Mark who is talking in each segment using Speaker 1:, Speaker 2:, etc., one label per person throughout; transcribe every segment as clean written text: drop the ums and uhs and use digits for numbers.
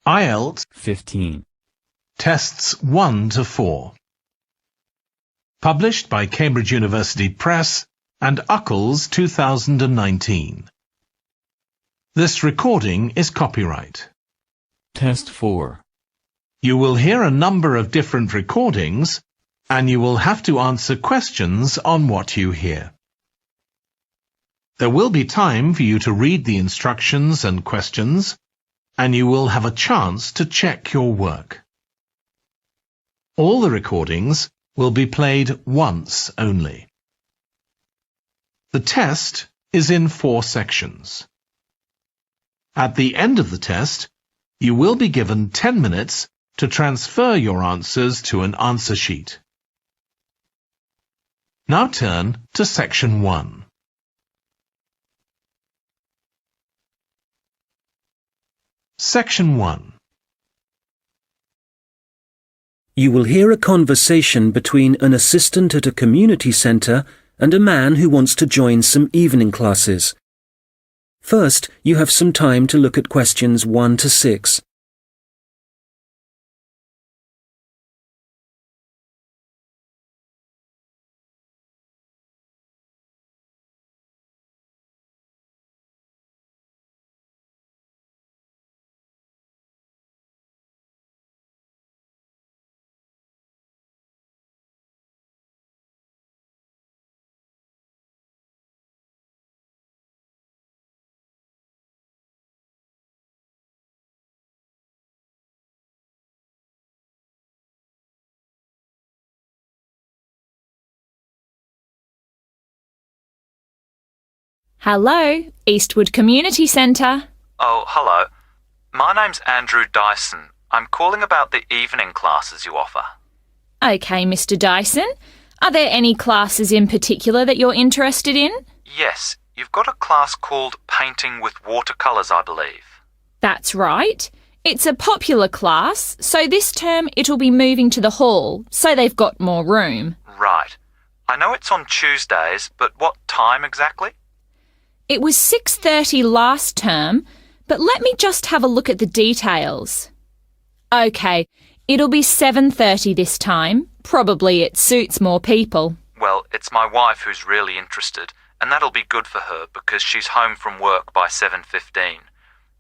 Speaker 1: IELTS
Speaker 2: 15.
Speaker 1: Tests 1 to 4. Published by Cambridge University Press and Uckles 2019. This recording is copyright.
Speaker 2: Test 4.
Speaker 1: You will hear a number of different recordings and you will have to answer questions on what you hear. There will be time for you to read the instructions and questions, and you will have a chance to check your work. All the recordings will be played once only. The test is in 4 sections. At the end of the test, you will be given 10 minutes to transfer your answers to an answer sheet. Now turn to Section 1. Section 1.
Speaker 3: You will hear a conversation between an assistant at a community centre and a man who wants to join some evening classes. First, you have some time to look at questions 1 to 6.
Speaker 4: Hello, Eastwood Community Centre.
Speaker 5: Oh, hello. My name's Andrew Dyson. I'm calling about the evening classes you offer.
Speaker 4: OK, Mr Dyson. Are there any classes in particular that you're interested in?
Speaker 5: Yes, you've got a class called Painting with Watercolours, I believe.
Speaker 4: That's right. It's a popular class, so this term it'll be moving to the hall, so they've got more room.
Speaker 5: Right. I know it's on Tuesdays, but what time exactly?
Speaker 4: It was 6:30 last term, but let me just have a look at the details. OK, it'll be 7:30 this time. Probably it suits more people.
Speaker 5: Well, it's my wife who's really interested, and that'll be good for her because she's home from work by 7:15.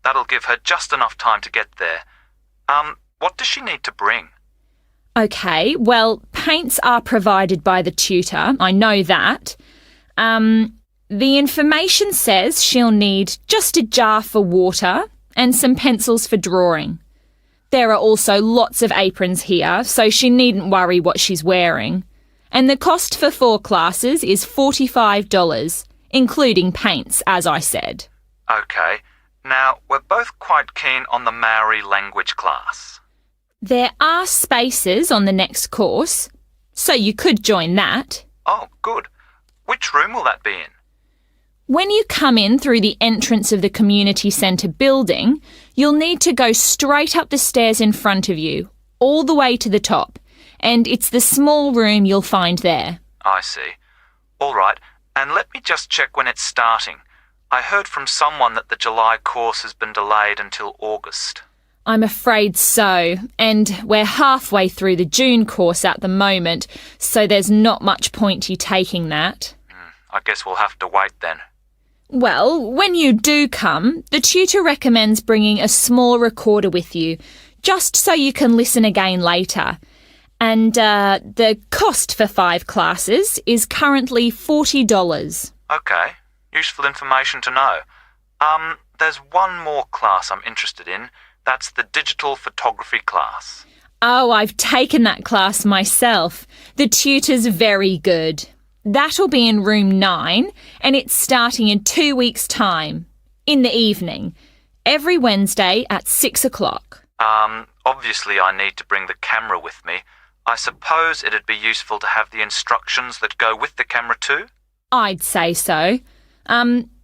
Speaker 5: That'll give her just enough time to get there. What does she need to bring?
Speaker 4: OK, well, paints are provided by the tutor, I know that. The information says she'll need just a jar for water and some pencils for drawing. There are also lots of aprons here, so she needn't worry what she's wearing. And the cost for 4 classes is $45, including paints, as I said.
Speaker 5: OK. Now, we're both quite keen on the Maori language class.
Speaker 4: There are spaces on the next course, so you could join that.
Speaker 5: Oh, good. Which room will that be in?
Speaker 4: When you come in through the entrance of the community centre building, you'll need to go straight up the stairs in front of you, all the way to the top, and it's the small room you'll find there.
Speaker 5: I see. All right, and let me just check when it's starting. I heard from someone that the July course has been delayed until August.
Speaker 4: I'm afraid so, and we're halfway through the June course at the moment, so there's not much point you taking that.
Speaker 5: I guess we'll have to wait then.
Speaker 4: Well, when you do come, the tutor recommends bringing a small recorder with you, just so you can listen again later. And the cost for 5 classes is currently $40.
Speaker 5: OK, useful information to know. There's one more class I'm interested in. That's the digital photography class.
Speaker 4: Oh, I've taken that class myself. The tutor's very good. That'll be in room 9, and it's starting in 2 weeks' time, in the evening, every Wednesday at 6 o'clock.
Speaker 5: Obviously I need to bring the camera with me. I suppose it'd be useful to have the instructions that go with the camera too?
Speaker 4: I'd say so.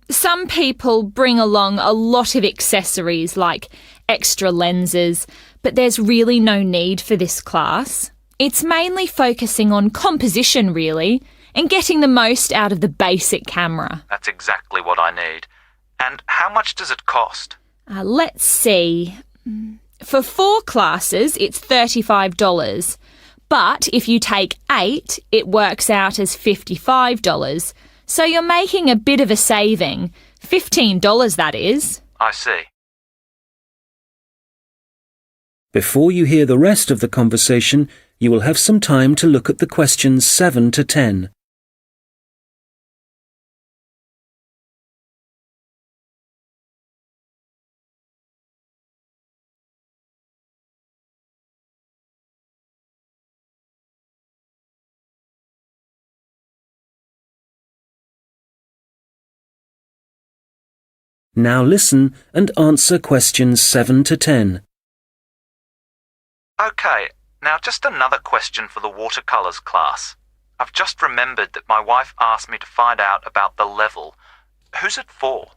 Speaker 4: Some people bring along a lot of accessories like extra lenses, but there's really no need for this class. It's mainly focusing on composition, really, and getting the most out of the basic camera.
Speaker 5: That's exactly what I need. And how much does it cost?
Speaker 4: Let's see. For 4 classes, it's $35. But if you take 8, it works out as $55. So you're making a bit of a saving. $15, that is.
Speaker 5: I see.
Speaker 3: Before you hear the rest of the conversation, you will have some time to look at the questions 7 to 10. Now listen and answer questions 7 to 10.
Speaker 5: OK, now just another question for the watercolours class. I've just remembered that my wife asked me to find out about the level. Who's it for?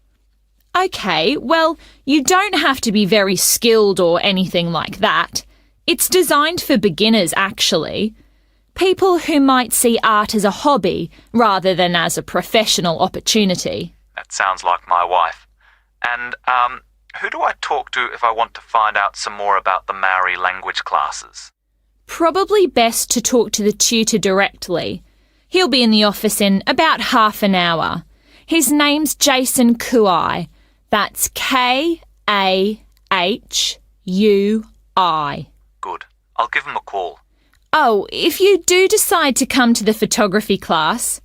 Speaker 4: OK, well, you don't have to be very skilled or anything like that. It's designed for beginners, actually. People who might see art as a hobby rather than as a professional opportunity.
Speaker 5: That sounds like my wife. And, who do I talk to if I want to find out some more about the Maori language classes?
Speaker 4: Probably best to talk to the tutor directly. He'll be in the office in about half an hour. His name's Jason Kuai. That's K-A-H-U-I.
Speaker 5: Good. I'll give him a call.
Speaker 4: Oh, if you do decide to come to the photography class,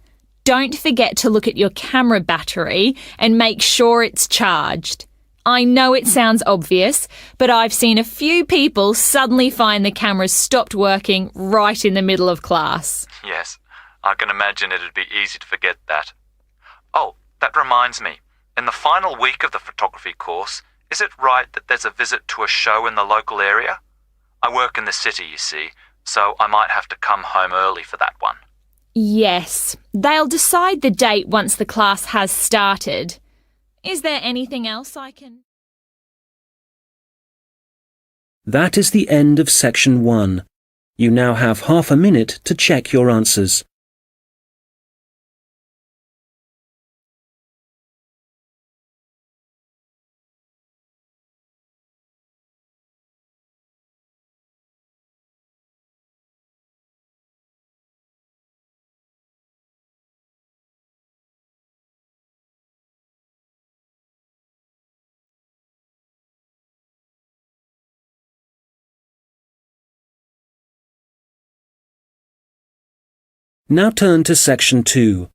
Speaker 4: don't forget to look at your camera battery and make sure it's charged. I know it sounds obvious, but I've seen a few people suddenly find the cameras stopped working right in the middle of class.
Speaker 5: Yes, I can imagine it'd be easy to forget that. Oh, that reminds me. In the final week of the photography course, is it right that there's a visit to a show in the local area? I work in the city, you see, so I might have to come home early for that one.
Speaker 4: Yes, they'll decide the date once the class has started. Is there anything else I can...
Speaker 3: That is the end of section 1. You now have half a minute to check your answers. Now turn to section 2.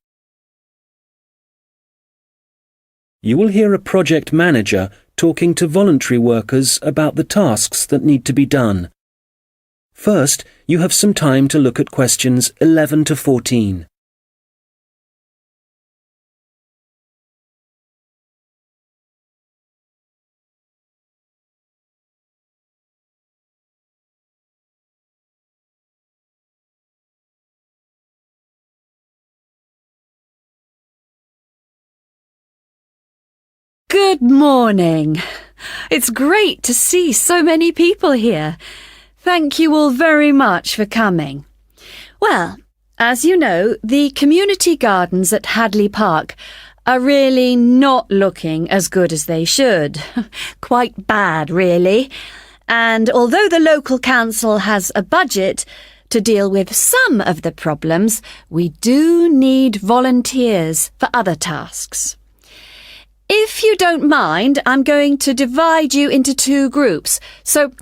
Speaker 3: You will hear a project manager talking to voluntary workers about the tasks that need to be done. First, you have some time to look at questions 11 to 14.
Speaker 6: Good morning. It's great to see so many people here. Thank you all very much for coming. Well, as you know, the community gardens at Hadley Park are really not looking as good as they should. Quite bad, really. And although the local council has a budget to deal with some of the problems, we do need volunteers for other tasks. If you don't mind, I'm going to divide you into 2 groups. So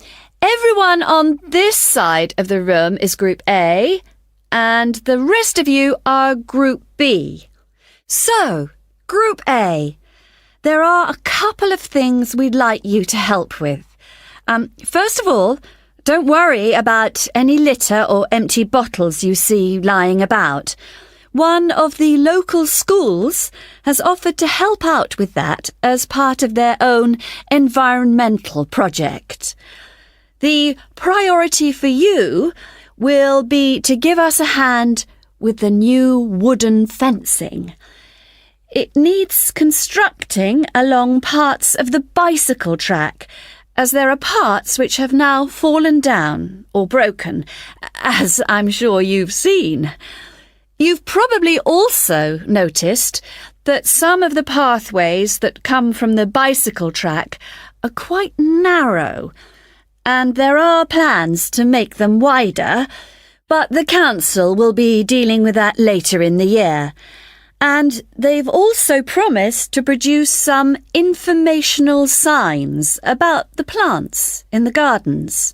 Speaker 6: everyone on this side of the room is Group A, and the rest of you are Group B. So, Group A, there are a couple of things we'd like you to help with. First of all, don't worry about any litter or empty bottles you see lying about. One of the local schools has offered to help out with that as part of their own environmental project. The priority for you will be to give us a hand with the new wooden fencing. It needs constructing along parts of the bicycle track, as there are parts which have now fallen down or broken, as I'm sure you've seen. You've probably also noticed that some of the pathways that come from the bicycle track are quite narrow, and there are plans to make them wider, but the council will be dealing with that later in the year. And they've also promised to produce some informational signs about the plants in the gardens.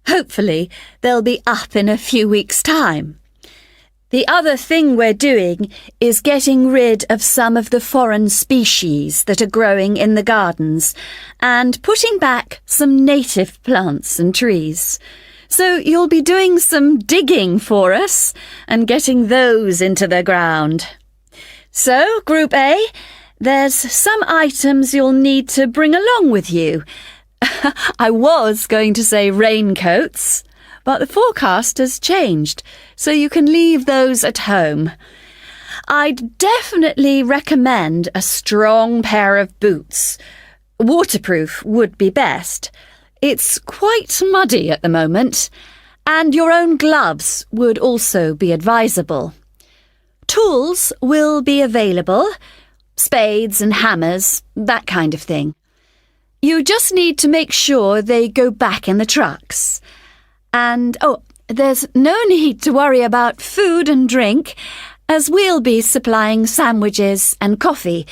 Speaker 6: Hopefully, they'll be up in a few weeks' time. The other thing we're doing is getting rid of some of the foreign species that are growing in the gardens and putting back some native plants and trees. So you'll be doing some digging for us and getting those into the ground. So, Group A, there's some items you'll need to bring along with you. I was going to say raincoats, but the forecast has changed, so you can leave those at home. I'd definitely recommend a strong pair of boots. Waterproof would be best. It's quite muddy at the moment, and your own gloves would also be advisable. Tools will be available, spades and hammers, that kind of thing. You just need to make sure they go back in the trucks. And, there's no need to worry about food and drink, as we'll be supplying sandwiches and coffee,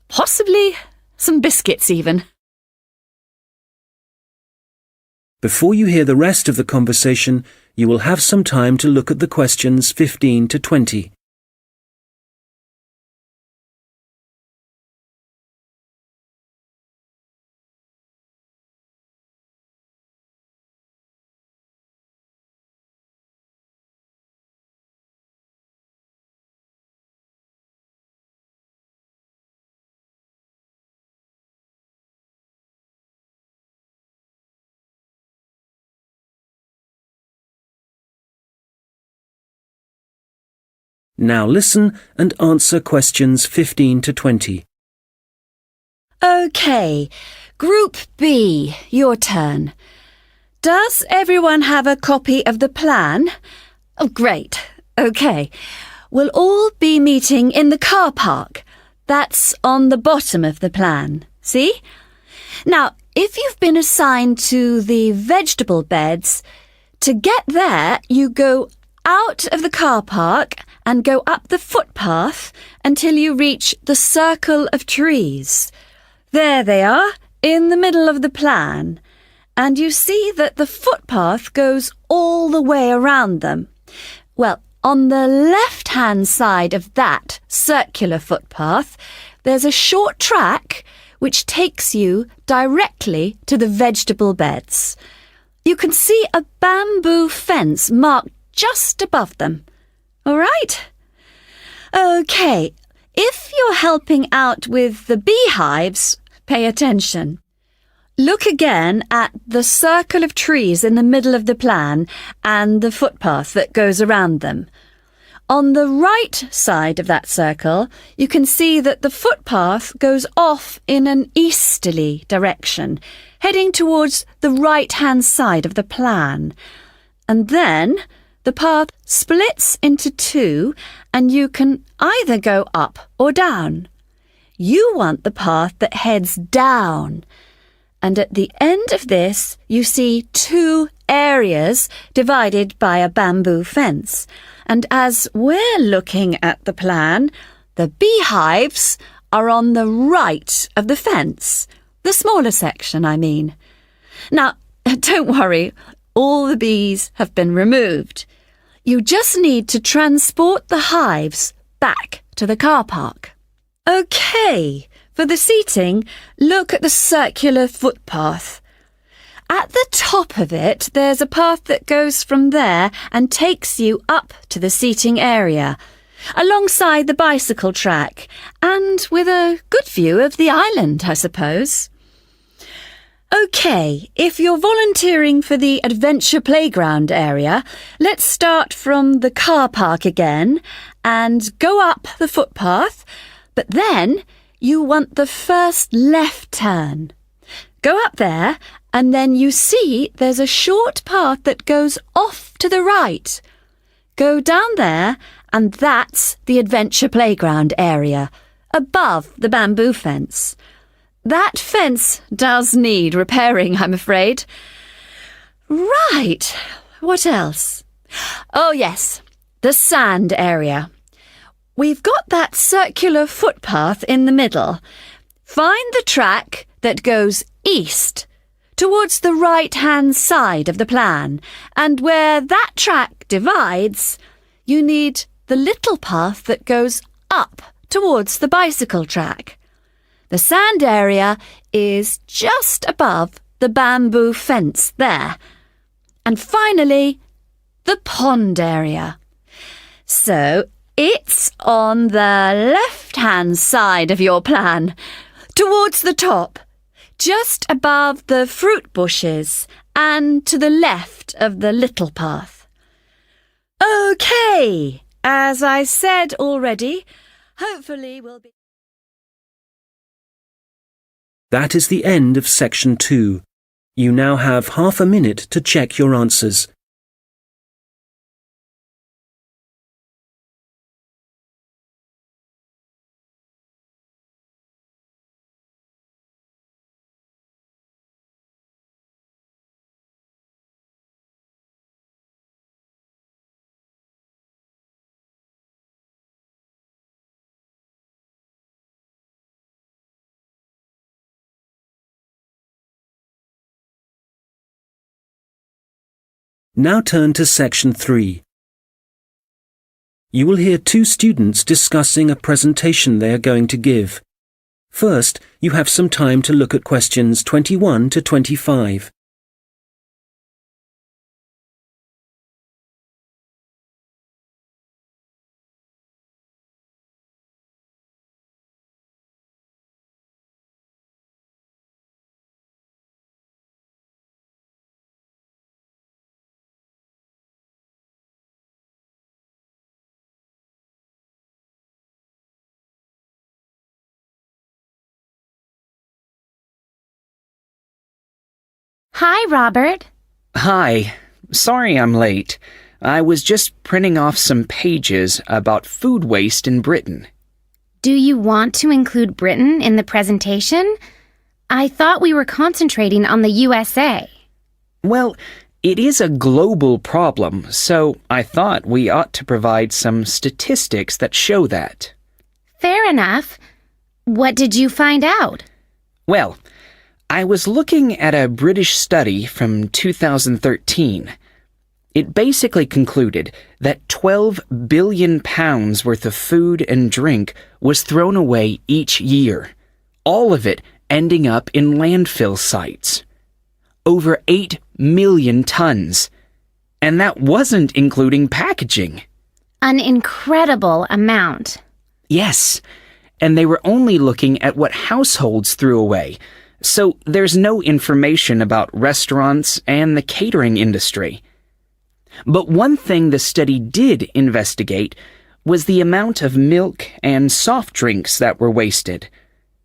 Speaker 6: possibly some biscuits even.
Speaker 3: Before you hear the rest of the conversation, you will have some time to look at the questions 15 to 20. Now listen and answer questions 15 to 20.
Speaker 6: OK, Group B, your turn. Does everyone have a copy of the plan? Oh, great. OK. We'll all be meeting in the car park. That's on the bottom of the plan. See? Now, if you've been assigned to the vegetable beds, to get there, you go out of the car park and go up the footpath until you reach the circle of trees. There they are, in the middle of the plan. And you see that the footpath goes all the way around them. Well, on the left-hand side of that circular footpath, there's a short track which takes you directly to the vegetable beds. You can see a bamboo fence marked just above them. All right? OK, if you're helping out with the beehives, pay attention. Look again at the circle of trees in the middle of the plan and the footpath that goes around them. On the right side of that circle, you can see that the footpath goes off in an easterly direction, heading towards the right-hand side of the plan. And then the path splits into two, and you can either go up or down. You want the path that heads down. And at the end of this, you see two areas divided by a bamboo fence. And as we're looking at the plan, the beehives are on the right of the fence. The smaller section, I mean. Now, don't worry, all the bees have been removed. You just need to transport the hives back to the car park. OK, for the seating, look at the circular footpath. At the top of it, there's a path that goes from there and takes you up to the seating area, alongside the bicycle track, and with a good view of the island, I suppose. OK, if you're volunteering for the adventure playground area, let's start from the car park again and go up the footpath, but then you want the first left turn. Go up there and then you see there's a short path that goes off to the right. Go down there and that's the adventure playground area, above the bamboo fence. That fence does need repairing, I'm afraid. Right. What else? Oh, yes. The sand area. We've got that circular footpath in the middle. Find the track that goes east, towards the right-hand side of the plan, and where that track divides, you need the little path that goes up towards the bicycle track. The sand area is just above the bamboo fence there. And finally, the pond area. So it's on the left-hand side of your plan, towards the top, just above the fruit bushes and to the left of the little path. OK, as I said already, hopefully we'll be...
Speaker 3: That is the end of section 2. You now have half a minute to check your answers. Now turn to section 3. You will hear two students discussing a presentation they are going to give. First, you have some time to look at questions 21 to 25.
Speaker 7: Hi, Robert.
Speaker 8: Hi. Sorry I'm late. I was just printing off some pages about food waste in Britain.
Speaker 7: Do you want to include Britain in the presentation? I thought we were concentrating on the USA.
Speaker 8: Well, it is a global problem, so I thought we ought to provide some statistics that show that.
Speaker 7: Fair enough. What did you find out?
Speaker 8: Well, I was looking at a British study from 2013. It basically concluded that 12 billion pounds worth of food and drink was thrown away each year, all of it ending up in landfill sites. Over 8 million tons. And that wasn't including packaging.
Speaker 7: An incredible amount.
Speaker 8: Yes, and they were only looking at what households threw away. So there's no information about restaurants and the catering industry. But one thing the study did investigate was the amount of milk and soft drinks that were wasted.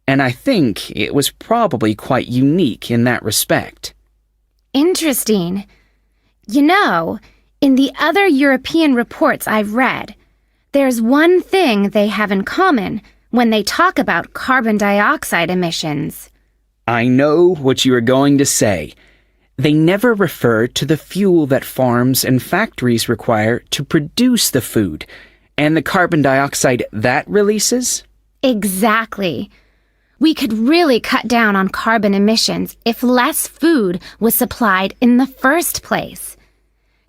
Speaker 8: And I think it was probably quite unique in that respect.
Speaker 7: Interesting. You know, in the other European reports I've read, there's one thing they have in common when they talk about carbon dioxide emissions.
Speaker 8: I know what you are going to say. They never refer to the fuel that farms and factories require to produce the food, and the carbon dioxide that releases?
Speaker 7: Exactly. We could really cut down on carbon emissions if less food was supplied in the first place.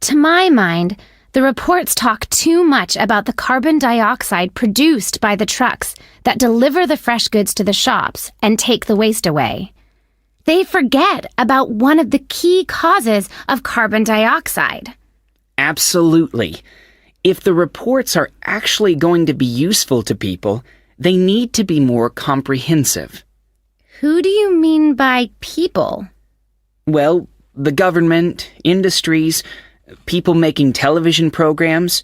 Speaker 7: To my mind, the reports talk too much about the carbon dioxide produced by the trucks that deliver the fresh goods to the shops and take the waste away. They forget about one of the key causes of carbon dioxide.
Speaker 8: Absolutely. If the reports are actually going to be useful to people, they need to be more comprehensive.
Speaker 7: Who do you mean by people?
Speaker 8: Well, the government, industries, people making television programs.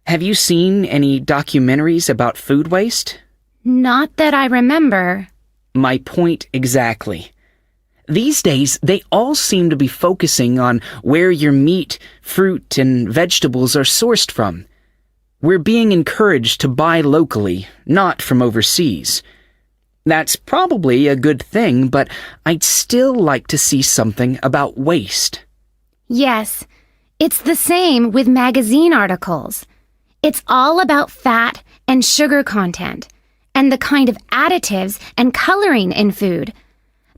Speaker 8: Have you seen any documentaries about food waste?
Speaker 7: Not that I remember.
Speaker 8: My point exactly. These days, they all seem to be focusing on where your meat, fruit, and vegetables are sourced from. We're being encouraged to buy locally, not from overseas. That's probably a good thing, but I'd still like to see something about waste.
Speaker 7: Yes, it's the same with magazine articles. It's all about fat and sugar content and the kind of additives and coloring in food,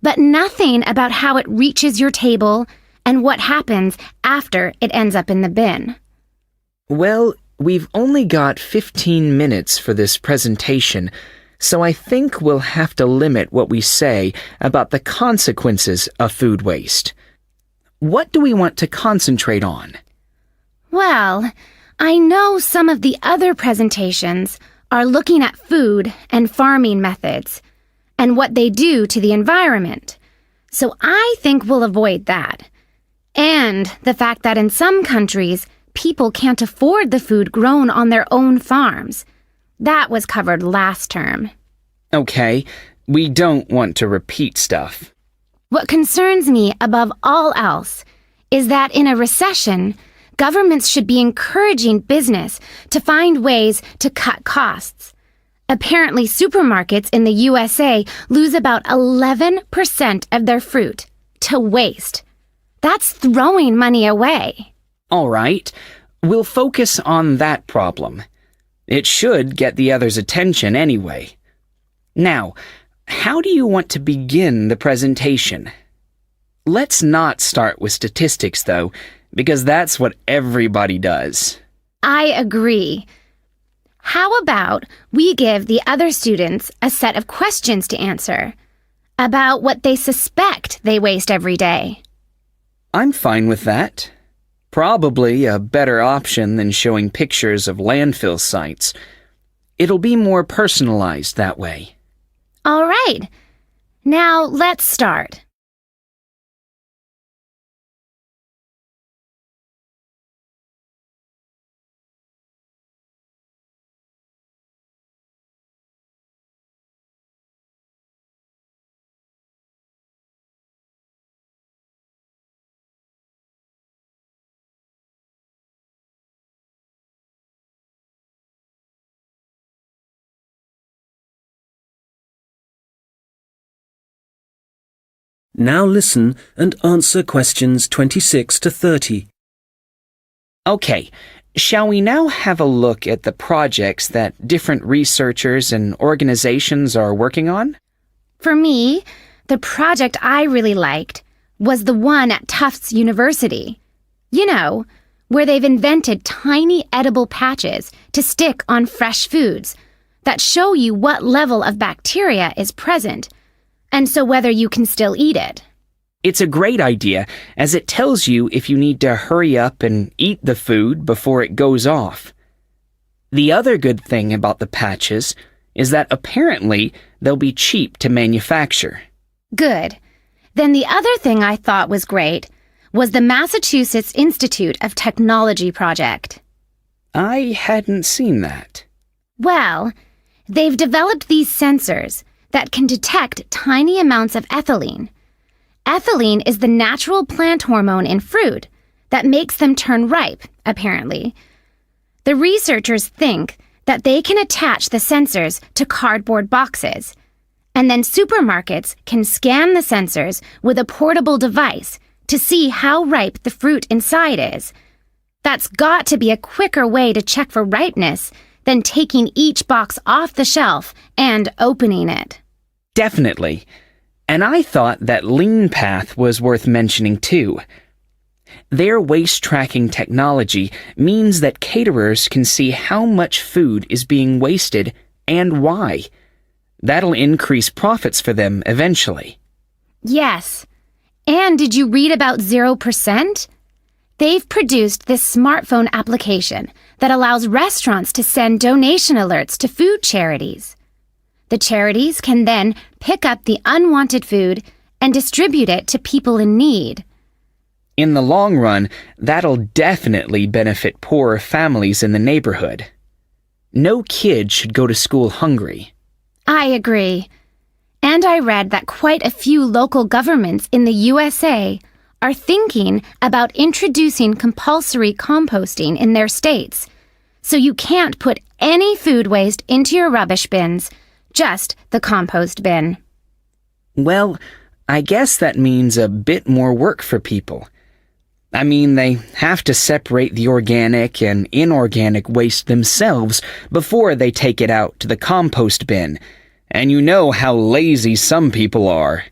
Speaker 7: but nothing about how it reaches your table and what happens after it ends up in the bin.
Speaker 8: Well, we've only got 15 minutes for this presentation, so I think we'll have to limit what we say about the consequences of food waste. What do we want to concentrate on?
Speaker 7: Well, I know some of the other presentations are looking at food and farming methods and what they do to the environment, so I think we'll avoid that. And the fact that in some countries, people can't afford the food grown on their own farms. That was covered last term.
Speaker 8: Okay, we don't want to repeat stuff.
Speaker 7: What concerns me above all else is that in a recession, governments should be encouraging business to find ways to cut costs. Apparently, supermarkets in the USA lose about 11% of their fruit to waste. That's throwing money away.
Speaker 8: All right, we'll focus on that problem. It should get the others' attention anyway. Now, how do you want to begin the presentation? Let's not start with statistics, though, because that's what everybody does.
Speaker 7: I agree. How about we give the other students a set of questions to answer about what they suspect they waste every day?
Speaker 8: I'm fine with that. Probably a better option than showing pictures of landfill sites. It'll be more personalized that way.
Speaker 7: All right. Now let's start.
Speaker 3: Now listen and answer questions 26 to 30.
Speaker 8: Okay, shall we now have a look at the projects that different researchers and organizations are working on?
Speaker 7: For me, the project I really liked was the one at Tufts University. You know, where they've invented tiny edible patches to stick on fresh foods that show you what level of bacteria is present, and so whether you can still eat it.
Speaker 8: It's a great idea, as it tells you if you need to hurry up and eat the food before it goes off. The other good thing about the patches is that apparently they'll be cheap to manufacture.
Speaker 7: Good. Then the other thing I thought was great was the Massachusetts Institute of Technology project.
Speaker 8: I hadn't seen that.
Speaker 7: Well, they've developed these sensors that can detect tiny amounts of ethylene. Ethylene is the natural plant hormone in fruit that makes them turn ripe, apparently. The researchers think that they can attach the sensors to cardboard boxes, and then supermarkets can scan the sensors with a portable device to see how ripe the fruit inside is. That's got to be a quicker way to check for ripeness than taking each box off the shelf and opening it.
Speaker 8: Definitely. And I thought that Lean Path was worth mentioning too. Their waste tracking technology means that caterers can see how much food is being wasted and why. That'll increase profits for them eventually.
Speaker 7: Yes. And did you read about 0%? They've produced this smartphone application that allows restaurants to send donation alerts to food charities. The charities can then pick up the unwanted food and distribute it to people in need.
Speaker 8: In the long run, that'll definitely benefit poorer families in the neighborhood. No kid should go to school hungry.
Speaker 7: I agree. And I read that quite a few local governments in the USA are thinking about introducing compulsory composting in their states, so you can't put any food waste into your rubbish bins, just the compost bin.
Speaker 8: Well, I guess that means a bit more work for people. I mean, they have to separate the organic and inorganic waste themselves before they take it out to the compost bin, and you know how lazy some people are.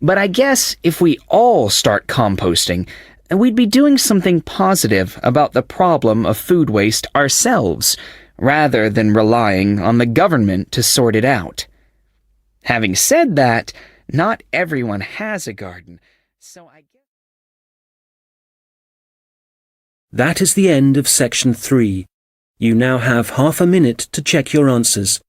Speaker 8: But I guess if we all start composting, we'd be doing something positive about the problem of food waste ourselves, rather than relying on the government to sort it out. Having said that, not everyone has a garden, so I guess...
Speaker 3: That is the end of section 3. You now have half a minute to check your answers.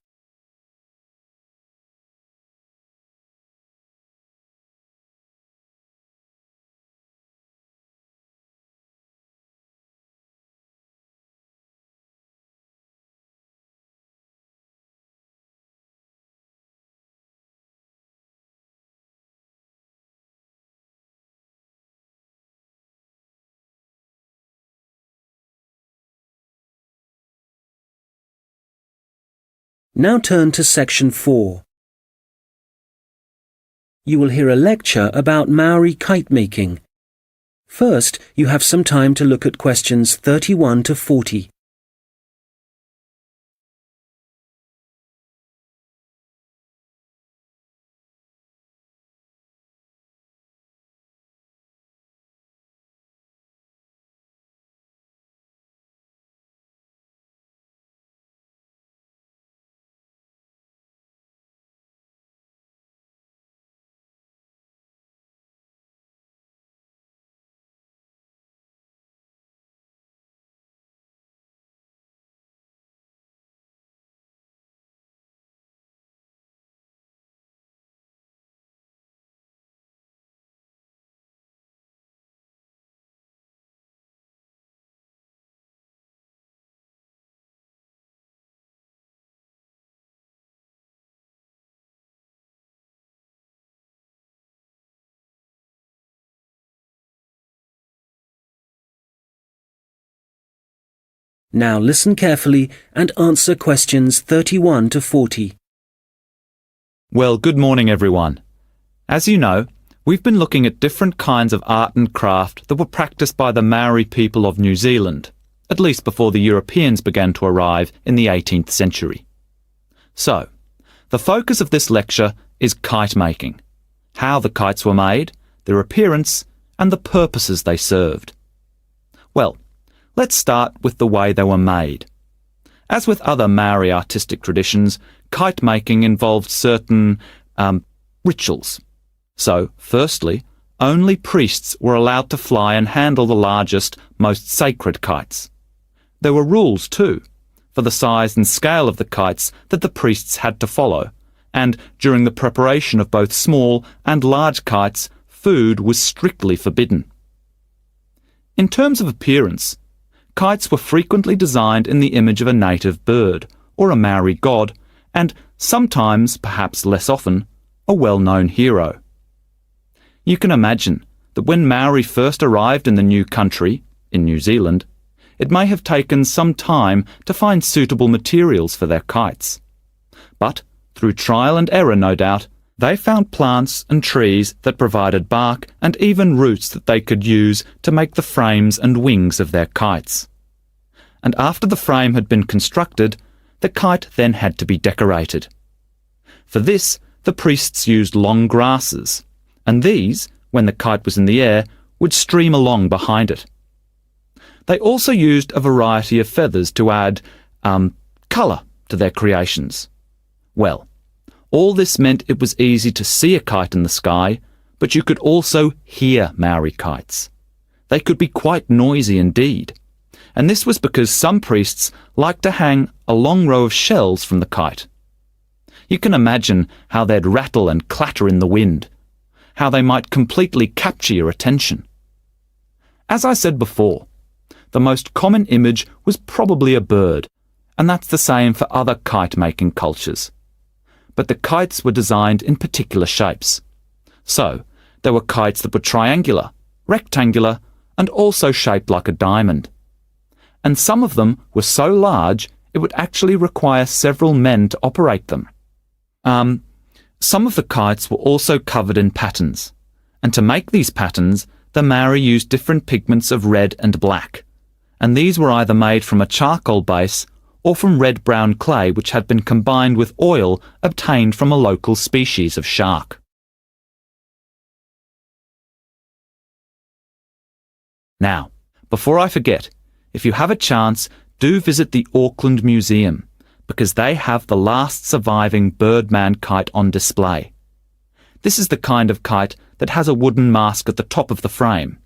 Speaker 3: Now turn to section 4. You will hear a lecture about Maori kite making. First, you have some time to look at questions 31 to 40. Now listen carefully and answer questions 31 to 40.
Speaker 5: Well, good morning, everyone. As you know, we've been looking at different kinds of art and craft that were practiced by the Maori people of New Zealand, at least before the Europeans began to arrive in the 18th century. So, the focus of this lecture is kite making, how the kites were made, their appearance, and the purposes they served. Well, let's start with the way they were made. As with other Maori artistic traditions, kite making involved certain rituals. So, firstly, only priests were allowed to fly and handle the largest, most sacred kites. There were rules too, for the size and scale of the kites that the priests had to follow, and during the preparation of both small and large kites, food was strictly forbidden. In terms of appearance, kites were frequently designed in the image of a native bird, or a Maori god, and sometimes, perhaps less often, a well-known hero. You can imagine that when Maori first arrived in the new country, in New Zealand, it may have taken some time to find suitable materials for their kites. But, through trial and error no doubt, they found plants and trees that provided bark and even roots that they could use to make the frames and wings of their kites. And after the frame had been constructed, the kite then had to be decorated. For this, the priests used long grasses, and these, when the kite was in the air, would stream along behind it. They also used a variety of feathers to add colour to their creations. Well, all this meant it was easy to see a kite in the sky, but you could also hear Maori kites. They could be quite noisy indeed, and this was because some priests liked to hang a long row of shells from the kite. You can imagine how they'd rattle and clatter in the wind, how they might completely capture your attention. As I said before, the most common image was probably a bird, and that's the same for other kite-making cultures. But the kites were designed in particular shapes. So, there were kites that were triangular, rectangular, and also shaped like a diamond. And some of them were so large it would actually require several men to operate them. Some of the kites were also covered in patterns, and to make these patterns,
Speaker 9: the Maori used different pigments of red and black, and these were either made from a charcoal base or from red-brown clay which had been combined with oil obtained from a local species of shark. Now, before I forget, if you have a chance, do visit the Auckland Museum, because they have the last surviving Birdman kite on display. This is the kind of kite that has a wooden mask at the top of the frame.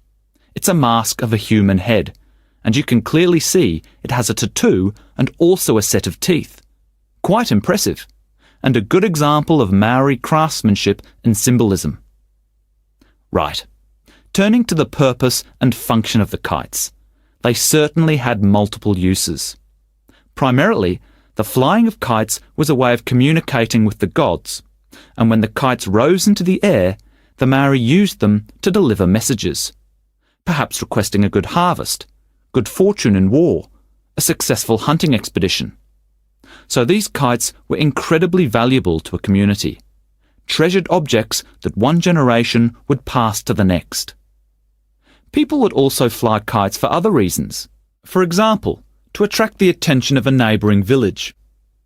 Speaker 9: It's a mask of a human head, and you can clearly see it has a tattoo and also a set of teeth. Quite impressive, and a good example of Maori craftsmanship and symbolism. Right, turning to the purpose and function of the kites. They certainly had multiple uses. Primarily, the flying of kites was a way of communicating with the gods, and when the kites rose into the air, the Maori used them to deliver messages, perhaps requesting a good harvest, good fortune in war, a successful hunting expedition. So these kites were incredibly valuable to a community, treasured objects that one generation would pass to the next. People would also fly kites for other reasons. For example, to attract the attention of a neighbouring village.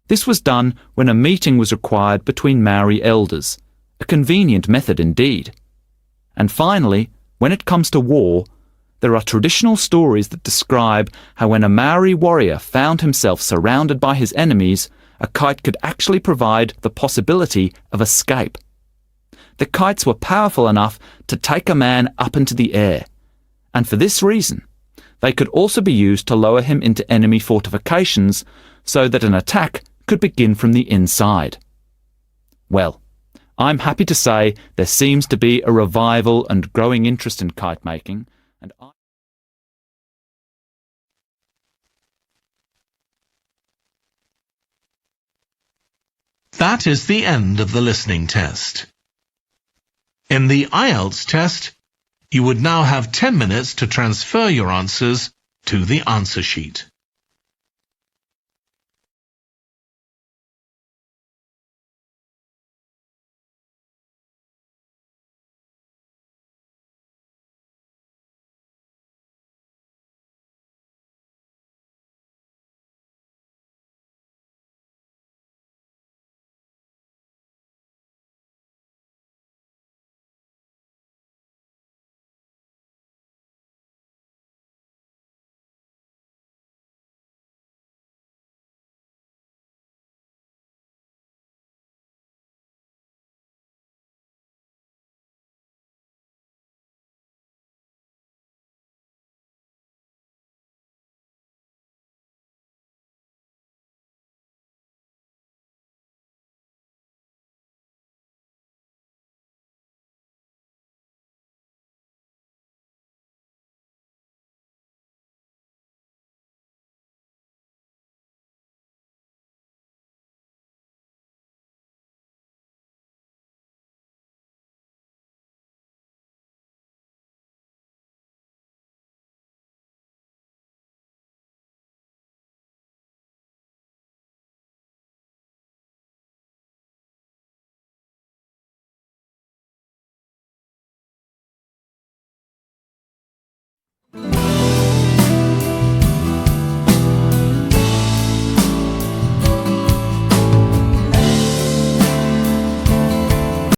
Speaker 9: This was done when a meeting was required between Maori elders, a convenient method indeed. And finally, when it comes to war, there are traditional stories that describe how when a Maori warrior found himself surrounded by his enemies, a kite could actually provide the possibility of escape. The kites were powerful enough to take a man up into the air, and for this reason, they could also be used to lower him into enemy fortifications so that an attack could begin from the inside. Well, I'm happy to say there seems to be a revival and growing interest in kite making, and
Speaker 1: That is the end of the listening test. In the IELTS test, you would now have 10 minutes to transfer your answers to the answer sheet.